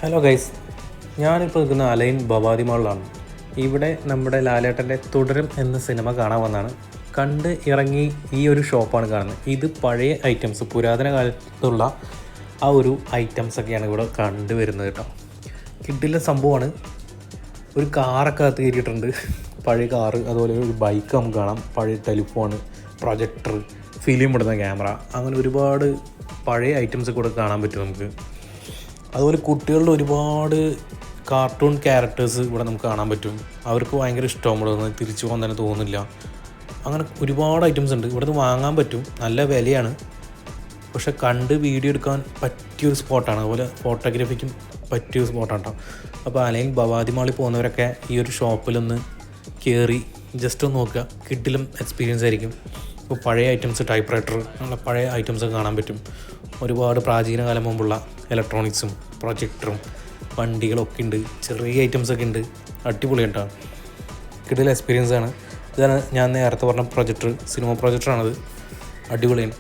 Hello guys, ഞാനിപ്പോൾ നിൽക്കുന്ന align ഭവാതി മാളിലാണ്. ഇവിടെ നമ്മുടെ ലാലേട്ടൻ്റെ തുടരും എന്ന സിനിമ കാണാൻ വന്നാണ്. കണ്ട് ഇറങ്ങി ഈ ഒരു ഷോപ്പാണ് കാണുന്നത്. ഇത് പഴയ ഐറ്റംസ്, പുരാതന കാലത്തുള്ള ആ ഒരു ഐറ്റംസൊക്കെയാണ് ഇവിടെ കണ്ടുവരുന്നത് കേട്ടോ. കിഡിലെ സംഭവമാണ്. ഒരു കാറൊക്കെ അകത്ത് കയറിയിട്ടുണ്ട്, പഴയ കാറ്. അതുപോലെ ഒരു ബൈക്ക് നമുക്ക് കാണാം, പഴയ ടെലിഫോൺ, പ്രൊജക്ടർ, ഫിലിം ഇടുന്ന ക്യാമറ, അങ്ങനെ ഒരുപാട് പഴയ ഐറ്റംസ് കൂടെ കാണാൻ പറ്റും നമുക്ക്. അതുപോലെ കുട്ടികളുടെ ഒരുപാട് കാർട്ടൂൺ ക്യാരക്ടേഴ്സ് ഇവിടെ നമുക്ക് കാണാൻ പറ്റും. അവർക്ക് ഭയങ്കര ഇഷ്ടവും ഇവിടെ തിരിച്ചു പോകാൻ തന്നെ തോന്നില്ല. അങ്ങനെ ഒരുപാട് ഐറ്റംസ് ഉണ്ട്. ഇവിടെ നിന്ന് വാങ്ങാൻ പറ്റും, നല്ല വിലയാണ്. പക്ഷെ കണ്ട് വീഡിയോ എടുക്കാൻ പറ്റിയൊരു സ്പോട്ടാണ്, അതുപോലെ ഫോട്ടോഗ്രാഫിക്കും പറ്റിയൊരു സ്പോട്ടാണ് കേട്ടോ. അപ്പോൾ അലൈൻ ഭവാതി മാളിൽ പോകുന്നവരൊക്കെ ഈ ഒരു ഷോപ്പിലൊന്ന് കയറി ജസ്റ്റ് ഒന്ന് നോക്കുക. കിഡിലും എക്സ്പീരിയൻസ് ആയിരിക്കും. ഇപ്പോൾ പഴയ ഐറ്റംസ്, ടൈപ്പ് റൈറ്റർ, അങ്ങനെയുള്ള പഴയ ഐറ്റംസൊക്കെ കാണാൻ പറ്റും. ഒരുപാട് പ്രാചീന കാലം മുമ്പുള്ള ഇലക്ട്രോണിക്സും പ്രൊജക്ടറും വണ്ടികളൊക്കെ ഉണ്ട്. ചെറിയ ഐറ്റംസൊക്കെ ഉണ്ട്. അടിപൊളിയാണ് കേട്ടോ. കിഡിൽ എക്സ്പീരിയൻസ് ആണ്. ഇതാണ് ഞാൻ നേരത്തെ പറഞ്ഞ പ്രൊജക്ടർ, സിനിമ പ്രൊജക്ടറാണത്. അടിപൊളിയാണ്.